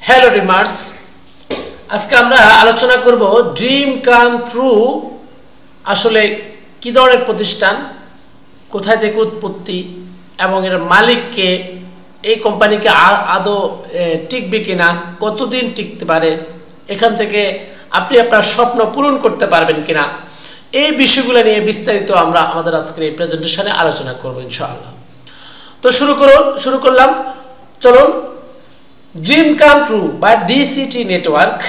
Hello dreamers, আজকে আমরা আলোচনা করব ড্রিম কাম ট্রু আসলে কী ধরনের প্রতিষ্ঠান, কোথায় থেকে উৎপত্তি এবং এর মালিককে, এই কোম্পানিকে আদৌ টিকবে কিনা, কতদিন টিকতে পারে, এখান থেকে আপনি আপনার স্বপ্ন পূরণ করতে পারবেন কিনা, এই বিষয়গুলো নিয়ে বিস্তারিত আমরা আমাদের আজকের এই প্রেজেন্টেশনে আলোচনা করব ইনশাআল্লাহ। তো শুরু করলাম। চলুন, ড্রিম কাম ট্রু বা ডিসিটি নেটওয়ার্ক,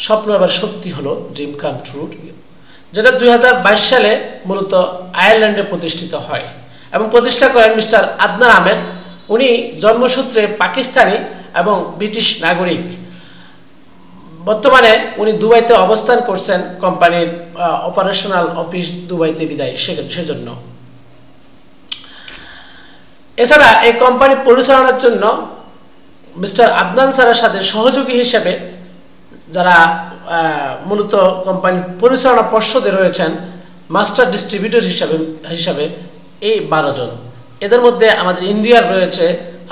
স্বপ্ন এবার সত্যি হলো, ড্রিম কাম ট্রু, যেটা 2022 সালে মূলত আয়ারল্যান্ডে প্রতিষ্ঠিত হয় এবং প্রতিষ্ঠা করেন মিস্টার আদনান আহমেদ। উনি জন্মসূত্রে পাকিস্তানি এবং ব্রিটিশ নাগরিক। বর্তমানে উনি দুবাইতে অবস্থান করছেন, কোম্পানির অপারেশনাল অফিস দুবাইতে বিদায় সেজন্য। এছাড়া এই কোম্পানি পরিচালনার জন্য মিস্টার আদনান স্যারের সাথে সহযোগী হিসেবে যারা মূলত কোম্পানির পরিচালনা পর্ষদে রয়েছেন, মাস্টার ডিস্ট্রিবিউটর হিসাবে এই 12 জন। এদের মধ্যে আমাদের ইন্ডিয়ার রয়েছে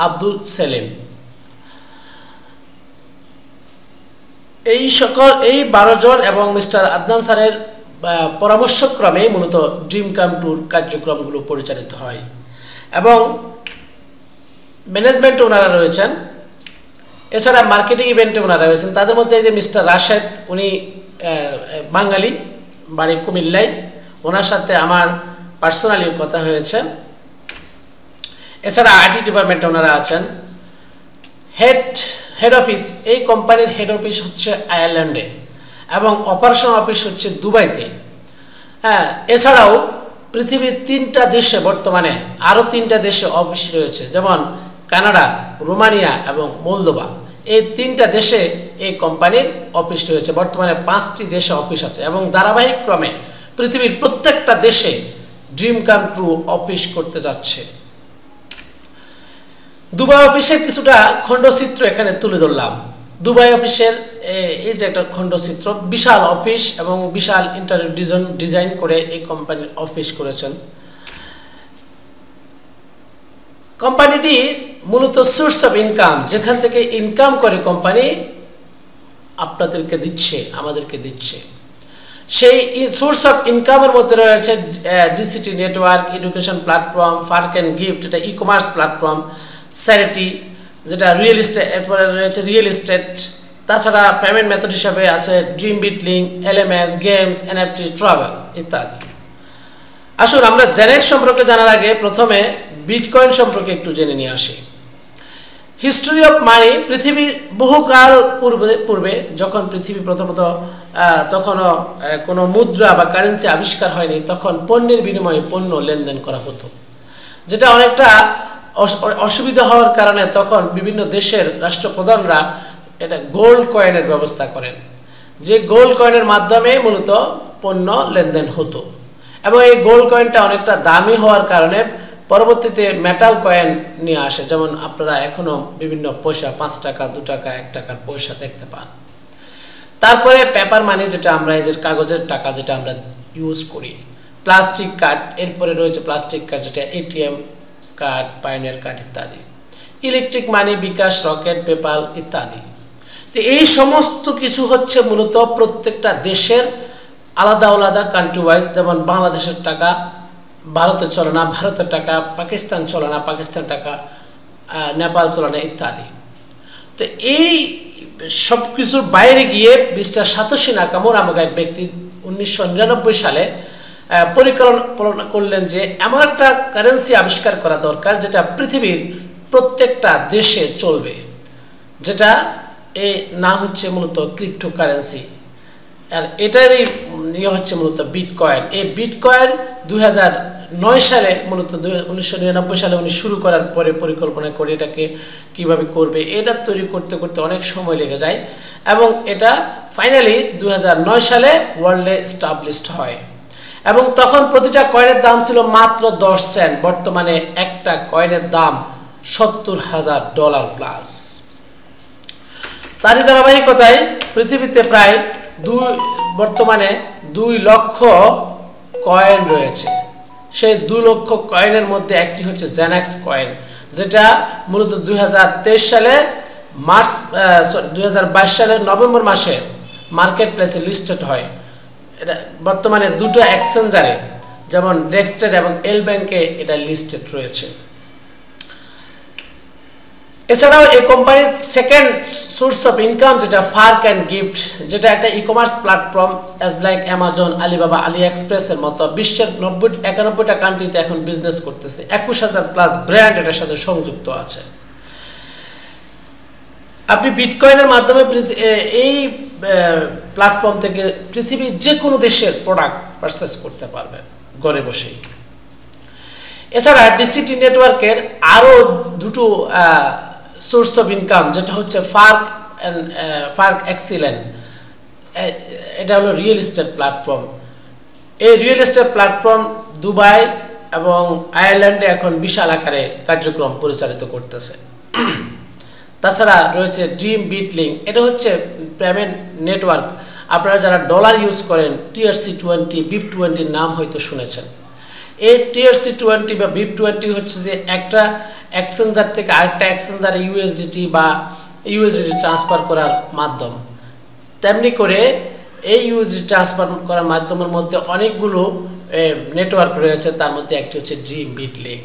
আব্দুল সেলিম। এই 12 জন এবং মিস্টার আদনান স্যারের পরামর্শক্রমে মূলত ড্রিম কাম ট্রুর কার্যক্রমগুলো পরিচালিত হয় এবং ম্যানেজমেন্ট ওনারা রয়েছেন। এছাড়া মার্কেটিং ইভেন্টে ওনারা রয়েছেন। তাদের মধ্যে যে মিস্টার রাশেদ, উনি বাঙালি, বাড়ি কুমিল্লায়। ওনার সাথে আমার পার্সোনালি কথা হয়েছে। এছাড়া আইটি ডিপার্টমেন্টে ওনারা আছেন। হেড অফিস, এই কোম্পানির হেড অফিস হচ্ছে আয়ারল্যান্ডে এবং অপারেশন অফিস হচ্ছে দুবাইতে। হ্যাঁ, এছাড়াও পৃথিবীর 3টা দেশে, বর্তমানে আরও 3টা দেশে অফিস রয়েছে, যেমন কানাডা, রোমানিয়া এবং মোলদোভা। এই 3টা দেশে এই কোম্পানির অফিস রয়েছে। বর্তমানে 5টি দেশে অফিস আছে এবং ধারাবাহিক ক্রমে পৃথিবীর প্রত্যেকটা দেশে ড্রিম কাম ট্রু অফিস করতে যাচ্ছে। দুবাই অফিসের কিছুটা খণ্ডচিত্র এখানে তুলে ধরলাম। দুবাই অফিসের এই যে একটা খণ্ডচিত্র, বিশাল অফিস এবং বিশাল ইন্টারিয়র ডিজাইন করে এই কোম্পানির অফিস করেছেন। কোম্পানিটি মূলত সোর্স অফ ইনকাম, যেখান থেকে ইনকাম করে কোম্পানি আপনাদেরকে দিচ্ছে, আমাদেরকে দিচ্ছে, সেই সোর্স অফ ইনকামের মধ্যে রয়েছে ডিসিটি নেটওয়ার্ক, এডুকেশন প্ল্যাটফর্ম, ফার্ক অ্যান্ড গিফট, এটা ই কমার্স প্ল্যাটফর্ম, চ্যারিটি, যেটা রিয়েল এস্টেট, এরপরে রয়েছে রিয়েল এস্টেট। তাছাড়া পেমেন্ট মেথড হিসাবে আছে dream bit link, LMS, games, NFT, travel ইত্যাদি। আসুন, আমরা জেনেক্স সম্পর্কে জানার আগে প্রথমে বিটকয়েন সম্পর্কে একটু জেনে নিয়ে আসি। হিস্টোরি অফ মানি, পৃথিবীর বহুকাল পূর্বে যখন পৃথিবী প্রথমত তখনও কোনো মুদ্রা বা কারেন্সি আবিষ্কার হয়নি, তখন পণ্যের বিনিময়ে পণ্য লেনদেন করা হতো, যেটা অনেকটা অসুবিধা হওয়ার কারণে তখন বিভিন্ন দেশের রাষ্ট্রপ্রধানরা এটা গোল্ড কয়েনের ব্যবস্থা করেন, যে গোল্ড কয়েনের মাধ্যমে মূলত পণ্য লেনদেন হতো। এবং এই গোল্ড কয়েনটা অনেকটা দামি হওয়ার কারণে পরবর্তীতে মেটাল কয়েন নিয়ে আসে, যেমন আপনারা এখনও বিভিন্ন পয়সা, 5 টাকা, 2 টাকা, 1 টাকার পয়সা দেখতে পান। তারপরে পেপার মানি, যেটা আমরা এই যে কাগজের টাকা যেটা আমরা ইউজ করি, প্লাস্টিক কার্ড, এরপরে রয়েছে প্লাস্টিক কার্ড যেটা এটিএম কার্ড, পায়োনিয়ার কার্ড ইত্যাদি, ইলেকট্রিক মানি, বিকাশ, রকেট, পেপাল ইত্যাদি। তো এই সমস্ত কিছু হচ্ছে মূলত প্রত্যেকটা দেশের আলাদা আলাদা কান্ট্রি ওয়াইজ। যেমন বাংলাদেশের টাকা ভারতে চলে না, ভারতের টাকা পাকিস্তান চলে না, পাকিস্তান টাকা নেপাল চলে না ইত্যাদি। তো এই সব কিছুর বাইরে গিয়ে মিস্টার সাতোশি নাকামোটো নামক এক ব্যক্তি 1999 সালে পরিকল্পনা করলেন যে এমন একটা কারেন্সি আবিষ্কার করা দরকার যেটা পৃথিবীর প্রত্যেকটা দেশে চলবে, যেটা এই নাম হচ্ছে মূলত ক্রিপ্টো কারেন্সি। আর এটারই ইয়ে হচ্ছে মূলত বিটকয়েন। এই বিটকয়েন 2009 সালে, মূলত 1999 সালে উনি শুরু করার পরে পরিকল্পনা করে এটাকে কিভাবে করবে, এটা তৈরি করতে করতে অনেক সময় লেগে যায় এবং এটা ফাইনালি 2009 সালে ওয়ার্ল্ডে এস্টাবলিশড হয়। এবং তখন প্রতিটা কয়েনের দাম ছিল মাত্র 10 সেন্ট। বর্তমানে একটা কয়েনের দাম $70,000 প্লাস। তারই ধারাবাহিকতায় পৃথিবীতে প্রায় বর্তমানে 2 লক্ষ কয়েন রয়েছে। সেই 2 লক্ষ কয়েনের মধ্যে একটি হচ্ছে জেনেক্স কয়েন, যেটা মূলত 2023 সালে মার্চ 2022 সালের নভেম্বর মাসে মার্কেট প্লেসে লিস্টেড হয়। এটা বর্তমানে দুটো এক্সচেঞ্জারে যেমন ডেক্সটেড এবং এল ব্যাংকে এটা লিস্টেড রয়েছে। এছাড়াও এই কোম্পানির সেকেন্ড সোর্স অফ ইনকাম যেটা ফার্ক অ্যান্ড গিফট, যেটা একটা e commerce platform as like Amazon, Alibaba, Ali এক্সপ্রেসের মতো বিশ্বের 91টা কান্ট্রিতে এখন বিজনেস করতেছে। 21,000+ ব্র্যান্ড এটার সাথে সংযুক্ত আছে। আপনি বিটকয়েনের মাধ্যমে এই প্ল্যাটফর্ম থেকে পৃথিবীর যে কোনো দেশের প্রোডাক্ট পারচেস করতে পারবেন ঘরে বসেই। এছাড়া ডিসিটি নেটওয়ার্কের আরও দুটো সোর্স অফ ইনকাম, যেটা হচ্ছে ফার্ক এক্সিলেন্ট। এটা হলো রিয়েল এস্টেট প্ল্যাটফর্ম। এই রিয়েল এস্টেট প্ল্যাটফর্ম দুবাই এবং আয়ারল্যান্ডে এখন বিশাল আকারে কার্যক্রম পরিচালিত করতেছে। তাছাড়া রয়েছে ড্রিম বিট লিঙ্ক, এটা হচ্ছে পেমেন্ট নেটওয়ার্ক। আপনারা যারা ডলার ইউজ করেন TRC20, BIP20 নাম হয়তো শুনেছেন। এই TRC20 বা BIP20 হচ্ছে যে একটা এক্সচেঞ্জার থেকে আরেকটা এক্সচেঞ্জারে ইউএসডিটি বা ইউএসডিটি ট্রান্সফার করার মাধ্যম। তেমনি করে এই ইউএসডিটি ট্রান্সফার করার মাধ্যমের মধ্যে অনেকগুলো নেটওয়ার্ক রয়েছে, তার মধ্যে একটি হচ্ছে ড্রিম বিট লিঙ্ক,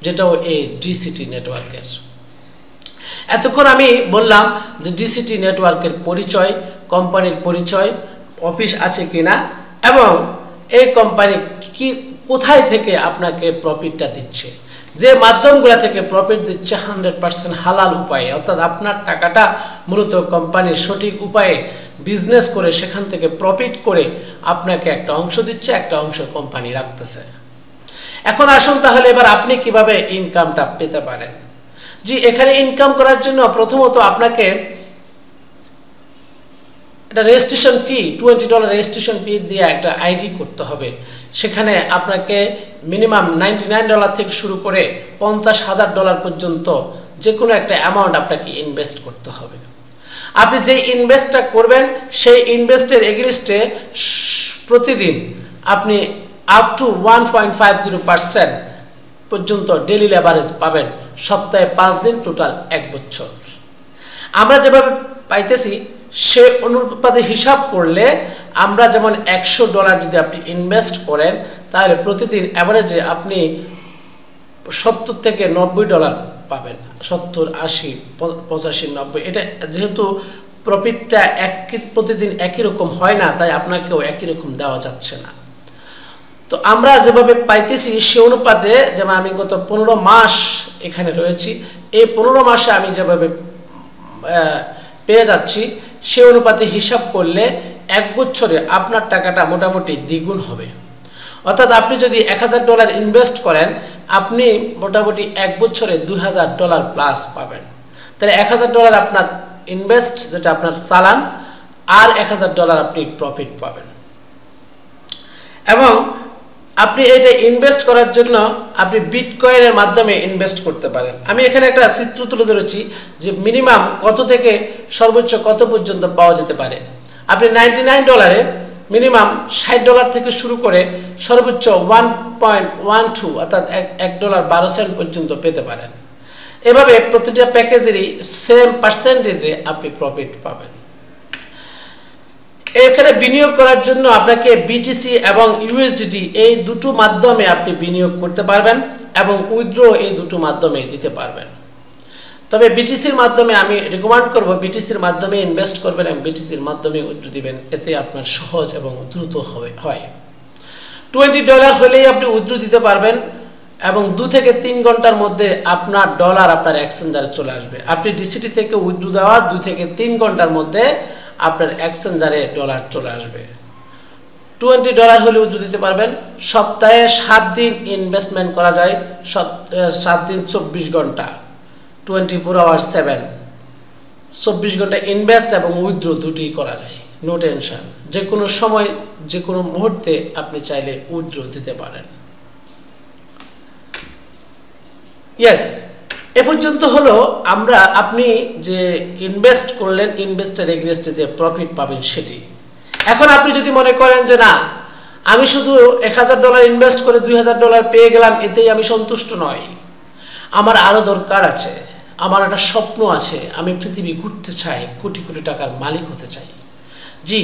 যেটাও এই ডিসিটি নেটওয়ার্কের। এতক্ষণ আমি বললাম যে ডিসিটি নেটওয়ার্কের পরিচয়, কোম্পানির পরিচয়, অফিস আছে কিনা, এবং এই কোম্পানি কি কোথায় থেকে আপনাকে প্রফিটটা দিচ্ছে। যে মাধ্যমগুলো থেকে প্রফিট দিচ্ছে 100% হালাল উপায়ে, অর্থাৎ আপনার টাকাটা মূলত কোম্পানির সঠিক উপায়ে বিজনেস করে সেখান থেকে প্রফিট করে আপনাকে একটা অংশ দিচ্ছে, একটা অংশ কোম্পানি রাখতেছে। এখন আসুন তাহলে এবার আপনি কিভাবে ইনকামটা পেতে পারেন। জি, এখানে ইনকাম করার জন্য প্রথমত আপনাকে একটা রেজিস্ট্রেশন ফি, $20 রেজিস্ট্রেশন ফি দিয়ে একটা আইডি করতে হবে। সেখানে আপনাকে মিনিমাম $99 থেকে শুরু করে $50,000 পর্যন্ত যে কোনো একটা অ্যামাউন্ট আপনাকে ইনভেস্ট করতে হবে। আপনি যে ইনভেস্টটা করবেন সেই ইনভেস্টের এগেইনস্টে প্রতিদিন আপনি আপ টু 1.50% পর্যন্ত ডেইলি লেভারেজ পাবেন, সপ্তাহে 5 দিন, টোটাল 1 বছর। আমরা যেভাবে পাইতেছি সে অনুপাতে হিসাব করলে আমরা যেমন $100 যদি আপনি ইনভেস্ট করেন তাহলে প্রতিদিন অ্যাভারেজে আপনি $70 থেকে $90 পাবেন। 70, 80, 85, 90। এটা যেহেতু প্রফিটটা প্রতিদিন একই রকম হয় না, তাই আপনাকেও একই রকম দেওয়া যাচ্ছে না। তো আমরা যেভাবে পাইতেছি সে অনুপাতে, যেমন আমি গত 15 মাস এখানে রয়েছি, এই 15 মাসে আমি যেভাবে পেয়ে যাচ্ছি সে অনুপাতে হিসাব করলে 1 বছরে আপনার টাকাটা মোটামুটি দ্বিগুণ হবে। অর্থাৎ আপনি যদি $1000 ইনভেস্ট করেন, আপনি মোটামুটি 1 বছরে $2000+ পাবেন। তাহলে $1000 আপনার ইনভেস্ট, যেটা আপনার চালান, আর $1000 আপনি প্রফিট পাবেন। এবং আপনি এটা ইনভেস্ট করার জন্য আপনি বিটকয়েনের মাধ্যমে ইনভেস্ট করতে পারেন। আমি এখানে একটা চিত্র তুলে ধরেছি যে মিনিমাম কত থেকে সর্বোচ্চ কত পর্যন্ত পাওয়া যেতে পারে। আপনি $99 মিনিমাম $60 থেকে শুরু করে সর্বোচ্চ 1.12 অর্থাৎ $1.12 পর্যন্ত পেতে পারেন। এভাবে প্রতিটা প্যাকেজেরই সেম পার্সেন্টেজে আপনি প্রফিট পাবেন। এখানে বিনিয়োগ করার জন্য আপনাকে BTC এবং USDT এই দুটো মাধ্যমে আপনি বিনিয়োগ করতে পারবেন এবং উইথড্র এই দুটো মাধ্যমে দিতে পারবেন। তবে BTCর মাধ্যমে আমি রেকমেন্ড করব BTCর মাধ্যমে ইনভেস্ট করবেন এবং BTCর মাধ্যমে উইথড্র দিবেন, এতে আপনার সহজ এবং দ্রুত হয়। $20 হলেই আপনি উইথড্র দিতে পারবেন এবং 2 থেকে 3 ঘন্টার মধ্যে আপনার ডলার আপনার এক্সচেঞ্জারে চলে আসবে। আপনি ডিসিটি থেকে উইথড্র দেওয়ার 2 থেকে 3 ঘন্টার মধ্যে আপনার এক্সচেঞ্জারে ডলার চলে আসবে। $20 হলে উইথড্র দিতে পারবেন। সপ্তাহে 7 দিন ইনভেস্টমেন্ট করা যায়, 7 দিন 24 ঘন্টা, 24 hours 7, 24 ঘন্টা ইনভেস্ট এবং উইথড্র দুটোই করা যায়, নো টেনশন। যে কোনো সময় যে কোনো মুহূর্তে আপনি চাইলে উইথড্র দিতে পারেন। ইয়েস, এ পর্যন্ত হলো আপনি যে ইনভেস্ট করলেন, ইনভেস্টের এগেইনস্টে যে প্রফিট পাবেন সেটি। এখন আপনি যদি মনে করেন যে না, আমি শুধু $1000 ইনভেস্ট করে $2000 পেয়ে গেলাম, এতেই আমি সন্তুষ্ট নই, আমার আরও দরকার আছে, আমার একটা স্বপ্ন আছে, আমি পৃথিবী ঘুরতে চাই, কোটি কোটি টাকার মালিক হতে চাই। জি,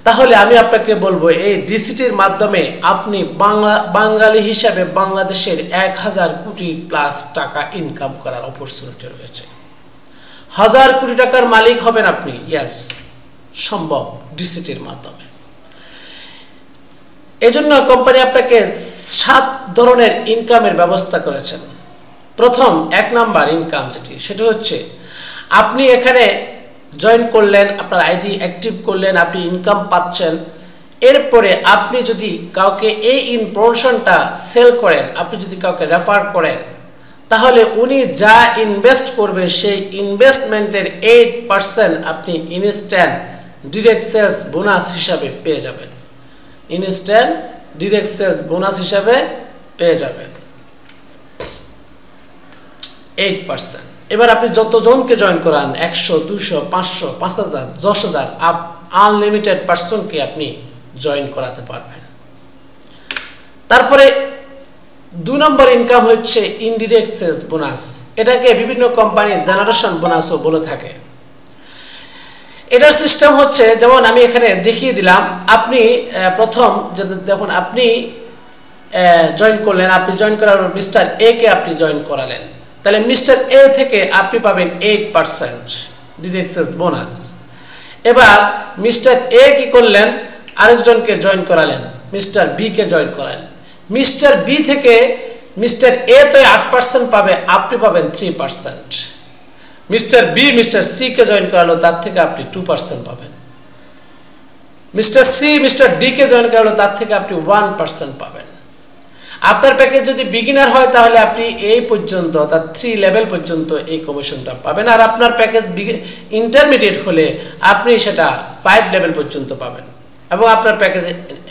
তাহলে আমি আপনাকে বলবো এই ডিসিটির মাধ্যমে আপনি বাঙালি হিসাবে বাংলাদেশের 1000 কোটি প্লাস টাকা ইনকাম করার অপরচুনিটি রয়েছে। 1000 কোটি টাকার মালিক হবেন আপনি, ইয়েস, সম্ভব ডিসিটির মাধ্যমে। এজন্য কোম্পানি আপনাকে 7 ধরনের ইনকামের ব্যবস্থা করেছেন। প্রথম 1 নাম্বার ইনকাম সেটা হচ্ছে আপনি এখানে জয়েন করলেন, আপনার আইডি অ্যাক্টিভ করলেন, আপনি ইনকাম পাচ্ছেন। এরপরে আপনি যদি কাউকে এই ইনফরমেশনটা সেল করেন, আপনি যদি কাউকে রেফার করেন, তাহলে উনি যা ইনভেস্ট করবে সেই ইনভেস্টমেন্টের 8% আপনি ইনস্ট্যান্ট ডিরেক্ট সেলস বোনাস হিসাবে পেয়ে যাবেন। ইনস্ট্যান্ট ডিরেক্ট সেলস বোনাস হিসাবে পেয়ে যাবেন 8%। এবার আপনি যতজনকে জয়েন করান, 100, 200, 500, 5000, 10,000 আনলিমিটেড পার্সনকে আপনি জয়েন করাতে পারবেন। তারপরে 2 নম্বর ইনকাম হচ্ছে ইনডিরেক্ট সেলস বোনাস। এটাকে বিভিন্ন কোম্পানি জেনারেশন বোনাসও বলে থাকে। এটার সিস্টেম হচ্ছে, যেমন আমি এখানে দেখিয়ে দিলাম, আপনি প্রথম দেখুন আপনি জয়েন করলেন, আপনি জয়েন করার মিস্টার এ কে আপনি জয়েন করালেন, তাহলে মিস্টার এ থেকে আপনি পাবেন 8% ডিরেক্ট সেলস বোনাস। এবার মিস্টার এ কি করলেন, আরেকজনকে জয়েন করালেন, মিস্টার বি কে জয়েন করালেন। মিস্টার বি থেকে মিস্টার এ তো 8% পাবে, আপনি পাবেন 3%। Mister B mister C K join করালো, তার থেকে আপনি 2% পাবেন। মিস্টার সি মিস্টার ডি কে জয়েন করালো, তার থেকে আপনি 1% পাবেন। আপনার প্যাকেজ যদি বিগিনার হয় তাহলে আপনি এই পর্যন্ত, অর্থাৎ 3 লেভেল পর্যন্ত এই কমিশনটা পাবেন। আর আপনার প্যাকেজ ইন্টারমিডিয়েট হলে আপনি সেটা 5 লেভেল পর্যন্ত পাবেন, এবং আপনার প্যাকেজ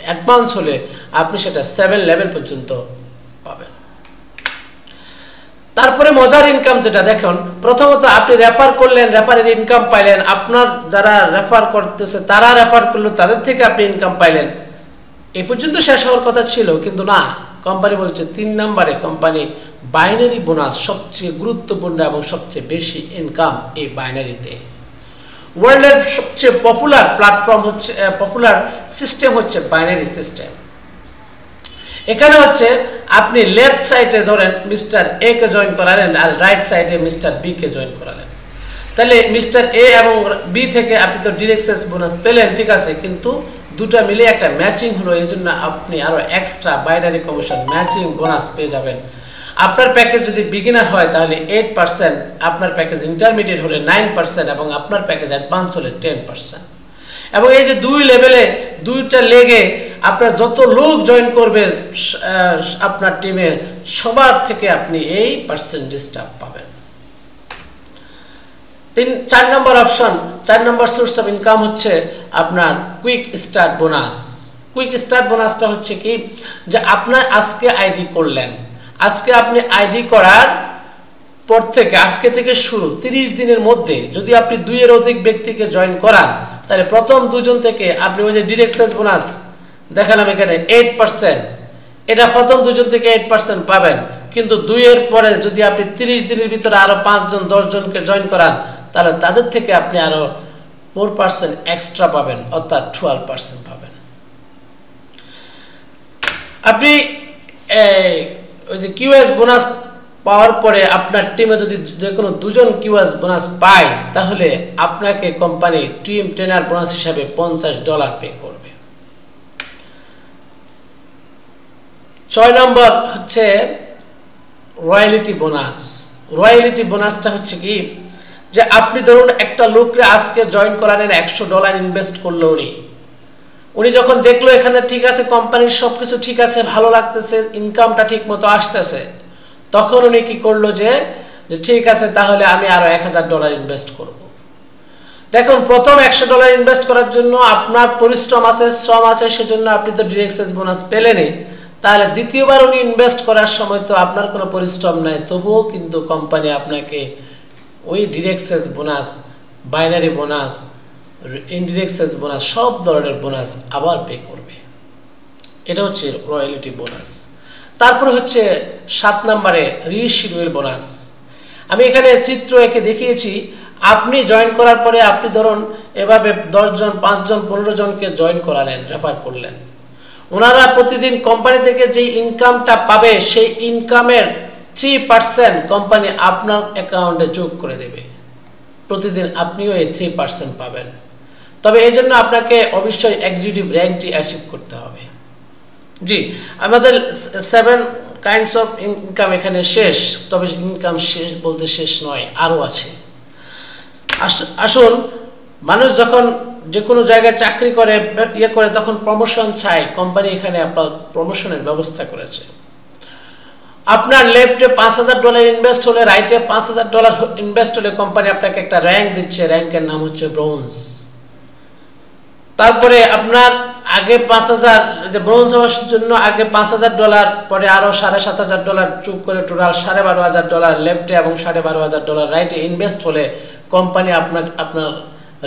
অ্যাডভান্স হলে আপনি সেটা 7 লেভেল পর্যন্ত পাবেন। তারপরে মজার ইনকাম যেটা দেখুন, প্রথমত আপনি রেফার করলেন, রেফারের ইনকাম পাইলেন, আপনার যারা রেফার করতেছে তারা রেফার করলো, তাদের থেকে আপনি ইনকাম পাইলেন। এই পর্যন্ত শেষ হওয়ার কথা ছিল, কিন্তু না, কোম্পানি বলছে 3 নম্বরে কোম্পানি বাইনারি বোনাস সবচেয়ে গুরুত্বপূর্ণ এবং সবচেয়ে বেশি ইনকাম এই বাইনারিতে। ওয়ার্ল্ডের সবচেয়ে পপুলার প্ল্যাটফর্ম হচ্ছে, পপুলার সিস্টেম হচ্ছে বাইনারি সিস্টেম। এখানে হচ্ছে আপনি লেফট সাইডে ধরেন মিস্টার এ কে জয়েন করালেন, আর রাইট সাইডে মিস্টার বি কে জয়েন করালেন। তাহলে মিস্টার এ এবং বি থেকে আপনি তো ডিরেক্ট সেলস বোনাস পেলেন, ঠিক আছে, কিন্তু দুটো মিলে একটা ম্যাচিং হলো, এই জন্য আপনি আরও extra binary commission matching bonus পেয়ে যাবেন। আপনার প্যাকেজ যদি বিগিনার হয় তাহলে 8%, আপনার প্যাকেজ ইন্টারমিডিয়েট হলে 9%, এবং আপনার প্যাকেজ অ্যাডভান্স হলে 10%। এবং এই যে 2 লেভেলে 2টা লেগে আপনার যত লোক জয়েন করবে আপনার টিমে, সবার থেকে আপনি এই পার্সেন্টেজটা পাবেন। 4 number option, 4 number source of income হচ্ছে আপনার quick start bonus. Quick start বোনাসটা হচ্ছে কি, যে আপনার আজকে আইডি করলেন, আজকে আপনি আইডি করার পর থেকে, আজকে থেকে শুরু 30 দিনের মধ্যে যদি আপনি 2 এর অধিক ব্যক্তিকে জয়েন করান, তাহলে প্রথম 2 জন থেকে আপনি ওই যে ডিরেক্ট সেলস বোনাস দেখালাম এখানে 8%, এটা প্রথম 2 জন থেকে 8% পাবেন। কিন্তু 2 এর পরে যদি আপনি 30 দিনের ভিতরে আরো 5 জন 10 জনকে জয়েন করান, তাহলে তাদের থেকে আপনি আরো 4% এক্সট্রা পাবেন, অর্থাৎ 12% পাবেন। আপনি ওই যে কিউএস বোনাস পাওয়ার পরে আপনার টিমে যদি যে কোনো 2 জন কিউএস বোনাস পায়, তাহলে আপনাকে কোম্পানি টিম ট্রেনার বোনাস হিসাবে $50 পে করবে। 6 নম্বর হচ্ছে রয়্যালিটি বোনাস। রয়্যালিটি বোনাসটা হচ্ছে কি, যে আপনি ধরুন একটা লোককে আজকে জয়েন করালেন, $100 ইনভেস্ট করলো উনি যখন দেখলো এখানে ঠিক আছে, কোম্পানির সবকিছু ঠিক আছে, ভালো লাগতেছে, ইনকামটা ঠিক মতো আসতেছে, তখন উনি কি করলো, যে ঠিক আছে তাহলে আমি আরো $1000 ইনভেস্ট করব। দেখুন, প্রথম $100 ইনভেস্ট করার জন্য আপনার পরিশ্রম আছে, শ্রম আছে, সেজন্য আপনি তো ডিরেক্ট সেলস বোনাস পেলেনই। তাহলে দ্বিতীয়বার উনি ইনভেস্ট করার সময় তো আপনার কোনো পরিশ্রম নাই, তবুও কিন্তু কোম্পানি আপনাকে ওই direct sales bonus, binary bonus, indirect sales bonus, সব ধরনের বোনাস আবার পে করবে। এটা হচ্ছে রয়্যালিটি বোনাস। তারপরে হচ্ছে 7 নম্বরে রিশিডিউল বোনাস। আমি এখানে চিত্র এঁকে দেখিয়েছি। আপনি জয়েন করার পরে আপনি ধরুন এভাবে 10 জন 5 জন 15 জনকে জয়েন করালেন, রেফার করলেন। ওনারা প্রতিদিন কোম্পানি থেকে যে ইনকামটা পাবে সেই ইনকামের 3% কোম্পানি আপনার অ্যাকাউন্টে যোগ করে দেবে। প্রতিদিন আপনিও এই 3% পাবেন। তবে এই জন্য আপনাকে অবশ্যই এক্সিকিউটিভ র্যাঙ্কটি অ্যাচিভ করতে হবে। জি, আমাদের 7 কাইন্ডস অফ ইনকাম এখানে শেষ। তবে ইনকাম শেষ বলতে শেষ নয়, আরও আছে। আসুন, মানুষ যখন যে কোনো জায়গায় চাকরি করে করে তখন প্রমোশন চায়। কোম্পানি এখানে আপনার প্রমোশনের ব্যবস্থা করেছে। আপনার লেফটে $5000 ইনভেস্ট হলে, রাইটে $5000 ইনভেস্ট হলে কোম্পানি আপনাকে একটা র্যাঙ্ক দিচ্ছে। র্যাঙ্কের নাম হচ্ছে ব্রোঞ্জ। তারপরে আপনার আগে 5000, যে ব্রোঞ্জ হওয়ার জন্য আগে $5000, পরে আরও $7500 যোগ করে টোটাল $12500 লেফটে এবং $12500 রাইটে ইনভেস্ট হলে কোম্পানি আপনার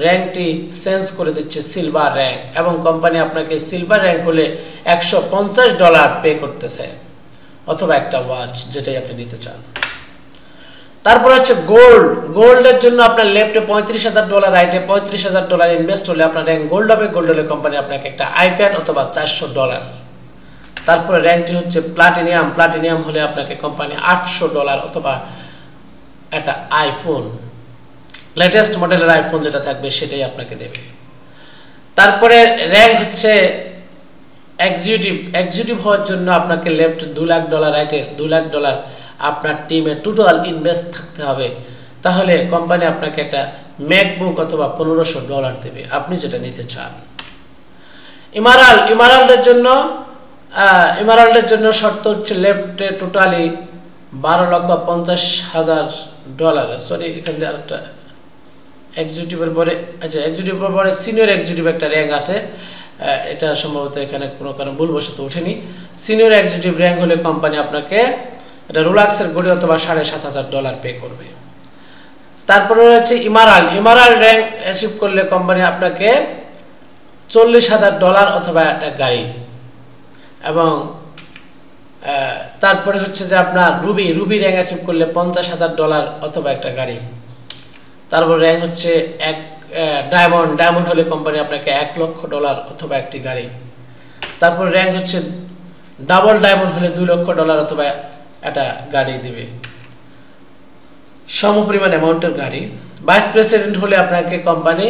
র্যাঙ্কটি চেঞ্জ করে দিচ্ছে সিলভার র্যাঙ্ক, এবং কোম্পানি আপনাকে সিলভার র্যাঙ্ক হলে $150 পে করতেছে, অথবা একটা ওয়াচ, যেটাই আপনি নিতে চান। তারপর হচ্ছে গোল্ড। গোল্ডের জন্য আপনার লেফটে $35000, রাইটে $35000 ইনভেস্ট হলে আপনার র্যাঙ্ক গোল্ড হবে। গোল্ড হলে কোম্পানি আপনাকে একটা আইপ্যাড অথবা $400। তারপরে র্যাঙ্কটি হচ্ছে প্লাটিনিয়াম। প্লাটিনিয়াম হলে আপনাকে কোম্পানি $800 অথবা একটা আইফোন, লেটেস্ট মডেলের আইফোন যেটা থাকবে সেটাই আপনাকে দেবে। তারপরে র্যাঙ্ক হচ্ছে এক্সিকিউটিভ। এক্সিকিউটিভ হওয়ার জন্য আপনাকে লেফট $2,00,000, রাইটে $2,00,000 আপনার টিমে টোটাল ইনভেস্ট থাকতে হবে। তাহলে কোম্পানি আপনাকে একটা ম্যাকবুক অথবা $1500 দেবে, আপনি যেটা নিতে চান। ইমারাল্ডের জন্য শর্ত হচ্ছে লেফটে টোটালি $12,50,000। সরি, এখান থেকে আরেকটা এক্সিকিউটিভের পরে, আচ্ছা, এক্সিকিউটিভের পরে সিনিয়র এক্সিকিউটিভ একটা র্যাঙ্ক আছে। এটা সম্ভবত এখানে কোনো কারণে ভুলবশত ওঠেনি। সিনিয়র এক্সিকিউটিভ র্যাঙ্ক হলে কোম্পানি আপনাকে এটা রোলাক্সের ঘড়ি অথবা $7500 পে করবে। তারপরে রয়েছে ইমারাল্ড র্যাঙ্ক অ্যাচিভ করলে কোম্পানি আপনাকে $40,000 অথবা একটা গাড়ি, এবং তারপরে হচ্ছে যে আপনার রুবি র্যাঙ্ক অ্যাচিভ করলে $50,000 অথবা একটা গাড়ি। তারপর র্যাঙ্ক হচ্ছে ডায়মন্ড হলে কোম্পানি আপনাকে $1,00,000 অথবা একটি গাড়ি। তারপর র্যাঙ্ক হচ্ছে ডাবল ডায়মন্ড হলে $2,00,000 অথবা একটা গাড়ি দিবে, সমপরিমাণ অ্যামাউন্টের গাড়ি। ভাইস প্রেসিডেন্ট হলে আপনাকে কোম্পানি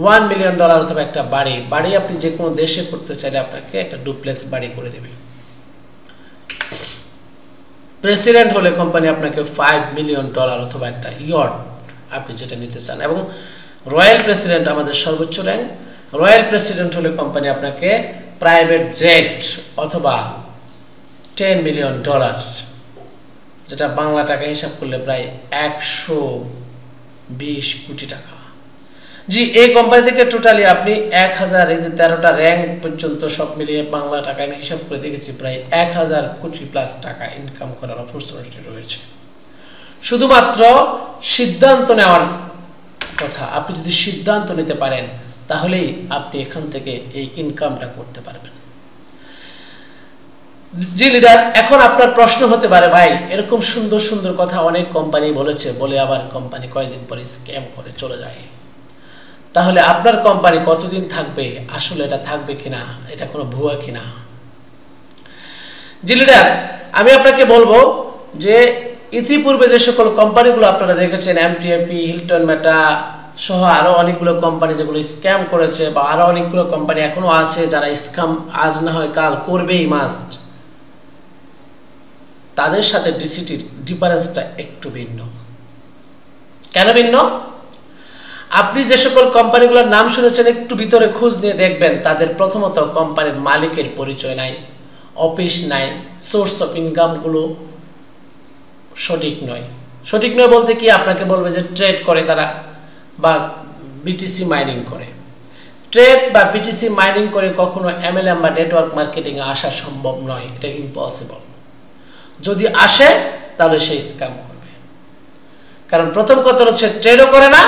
$1 মিলিয়ন অথবা একটা বাড়ি আপনি যে কোনো দেশে করতে চাইলে আপনাকে একটা ডুপ্লেক্স বাড়ি করে দেবে। প্রেসিডেন্ট হলে কোম্পানি আপনাকে $5 মিলিয়ন অথবা একটা ইয়ট, আপনি যেটা নিতে চান। এবং রয়্যাল প্রেসিডেন্ট আমাদের সর্বোচ্চ র্যাঙ্ক। রয়্যাল প্রেসিডেন্ট হলে কোম্পানি আপনাকে প্রাইভেট জেট অথবা $10 মিলিয়ন, যেটা বাংলা টাকা হিসাব করলে প্রায় 120 কোটি টাকা। জি, এই কোম্পানি থেকে টোটালি আপনি 13টা র্যাঙ্ক পর্যন্ত সব মিলিয়ে বাংলা টাকা আমি হিসাব করে দেখেছি প্রায় 1000 কোটি প্লাস টাকা ইনকাম করার অপরচুনিটি রয়েছে। শুধুমাত্র সিদ্ধান্ত নেওয়ার কথা। আপনি যদি সিদ্ধান্ত নিতে পারেন তাহলেই আপনি এখান থেকে এই ইনকামটা করতে পারবেন। জি লিডার, এখন আপনার প্রশ্ন হতে পারে, ভাই এরকম সুন্দর সুন্দর কথা অনেক কোম্পানি বলেছে, বলে আবার কোম্পানি কয়েকদিন পরে স্ক্যাম করে চলে যায়। তাহলে আপনার কোম্পানি কতদিন থাকবে? আসলে এটা থাকবে কিনা, এটা কোনো ভুয়া কিনা? জি লিডার, আমি আপনাকে বলবো যে ইতিপূর্বে যে সকল কোম্পানিগুলো আপনারা দেখেছেন, এমটিএপি, হিলটন মেটা সহ আরও অনেকগুলো কোম্পানি যেগুলো স্ক্যাম করেছে, বা আরও অনেকগুলো কোম্পানি এখনও আছে যারা স্ক্যাম আজ না হয় কাল করবেই মাস্ট, তাদের সাথে ডিসিটির ডিফারেন্সটা একটু ভিন্ন। কেন ভিন্ন? আপনি যে সকল কোম্পানিগুলোর নাম শুনেছেন একটু ভিতরে খোঁজ নিয়ে দেখবেন, তাদের প্রথমত কোম্পানির মালিকের পরিচয় নাই, অফিস নাই, সোর্স অফ ইনকামগুলো সঠিক নয়। সঠিক নয় বলতে কি, আপনাকে বলবে যে ট্রেড করে তারা, বা বিটিসি মাইনিং করে। ট্রেড বা বিটিসি মাইনিং করে কখনো এমএলএম বা নেটওয়ার্ক মার্কেটিংয়ে আসা সম্ভব নয়, এটা ইম্পসিবল। যদি আসে তাহলে সে স্ক্যাম করবে। কারণ প্রথম কথা হচ্ছে ট্রেডও করে না,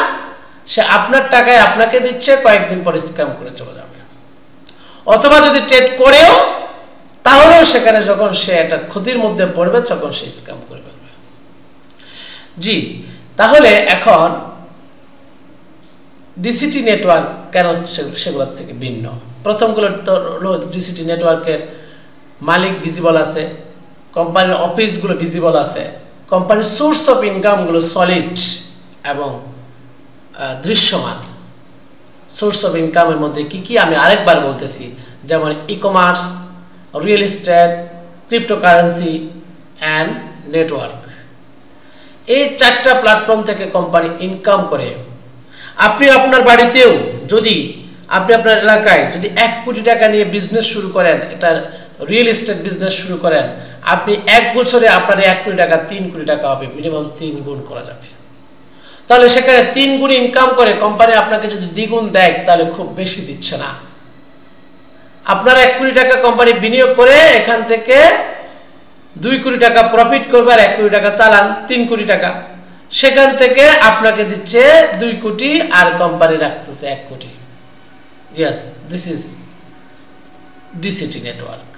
সে আপনার টাকায় আপনাকে দিচ্ছে, কয়েকদিন পরে স্ক্যাম করে চলে যাবে। অথবা যদি ট্রেড করেও তাহলেও সেখানে যখন সে একটা ক্ষতির মধ্যে পড়বে তখন সে স্ক্যাম করে ফেলবে। জি, তাহলে এখন ডিসিটি নেটওয়ার্ক কেন সেগুলোর থেকে ভিন্ন? প্রথমগুলো তো হলো ডিসিটি নেটওয়ার্কের মালিক ভিজিবল আছে, কোম্পানির অফিসগুলো ভিজিবল আছে, কোম্পানির সোর্স অফ ইনকামগুলো সলিড এবং দৃশ্যমান। সোর্স অফ ইনকামের মধ্যে কি কি আমি আরেকবার বলতেছি, যেমন e commerce, real estate, cryptocurrency and network. এই 4টা প্ল্যাটফর্ম থেকে কোম্পানি ইনকাম করে। আপনি আপনার বাড়িতেও যদি আপনি আপনার এলাকায় যদি 1 কোটি টাকা নিয়ে বিজনেস শুরু করেন, এটা রিয়েল এস্টেট বিজনেস শুরু করেন, আপনি 1 বছরে আপনার 1 কোটি টাকা 3 কোটি টাকা হবে, মিনিমাম 3 গুণ করা যাবে। তাহলে সেখানে 3 গুণ ইনকাম করে কোম্পানি আপনাকে যদি দ্বিগুণ দেয়, তাহলে খুব বেশি দিচ্ছে না। আপনার 1 কোটি টাকা কোম্পানি বিনিয়োগ করে এখান থেকে 2 কোটি টাকা প্রফিট করবে, আর 1 কোটি টাকা চালান 3 কোটি টাকা, সেখান থেকে আপনাকে দিচ্ছে 2 কোটি আর কোম্পানি রাখতেছে 1 কোটি। Yes, this is ডিসিটি network.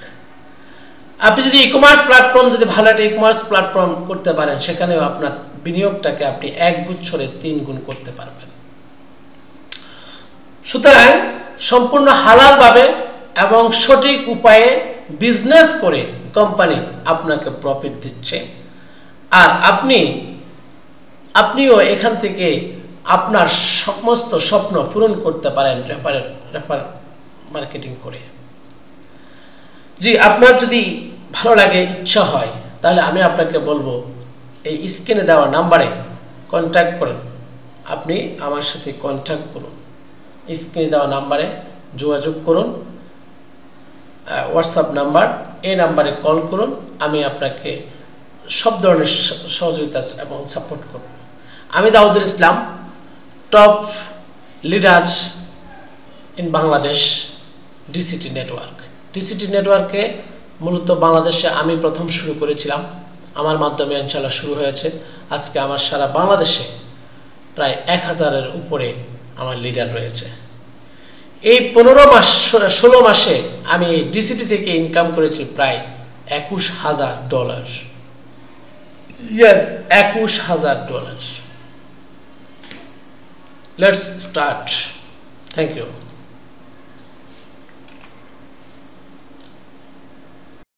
আপনি যদি ই কমার্স প্ল্যাটফর্ম, যদি ভালো একটা ই কমার্স প্ল্যাটফর্ম করতে পারেন, সেখানেও আপনার বিনিয়োগটাকে আপনি 1 বছরে 3 গুণ করতে পারবেন। সুতরাং সম্পূর্ণ হালালভাবে এবং সঠিক উপায়ে বিজনেস করে কোম্পানি আপনাকে প্রফিট দিচ্ছে, আর আপনিও এখান থেকে আপনার সমস্ত স্বপ্ন পূরণ করতে পারেন রেফার মার্কেটিং করে। জি, আপনার যদি ভালো লাগে, ইচ্ছা হয়, তাহলে আমি আপনাকে বলবো এই স্ক্রিনে দেওয়া নাম্বারে কন্ট্যাক্ট করেন। আপনি আমার সাথে কন্ট্যাক্ট করুন, স্ক্রিনে দেওয়া নাম্বারে যোগাযোগ করুন, হোয়াটসঅ্যাপ নাম্বার, এই নাম্বারে কল করুন। আমি আপনাকে সব ধরনের সহযোগিতা এবং সাপোর্ট করব। আমি Daudul Islam, top leader in Bangladesh DCT network. DCT নেটওয়ার্কে মূলত বাংলাদেশে আমি প্রথম শুরু করেছিলাম, আমার মাধ্যমে ইনশাআল্লাহ শুরু হয়েছে। আজকে আমার সারা বাংলাদেশে প্রায় 1000-এর উপরে আমার লিডার রয়েছে। এই 16 মাসে আমি এই ডিসিটি থেকে ইনকাম করেছি প্রায় $21,000। Yes, $21,000। Let's start. Thank you.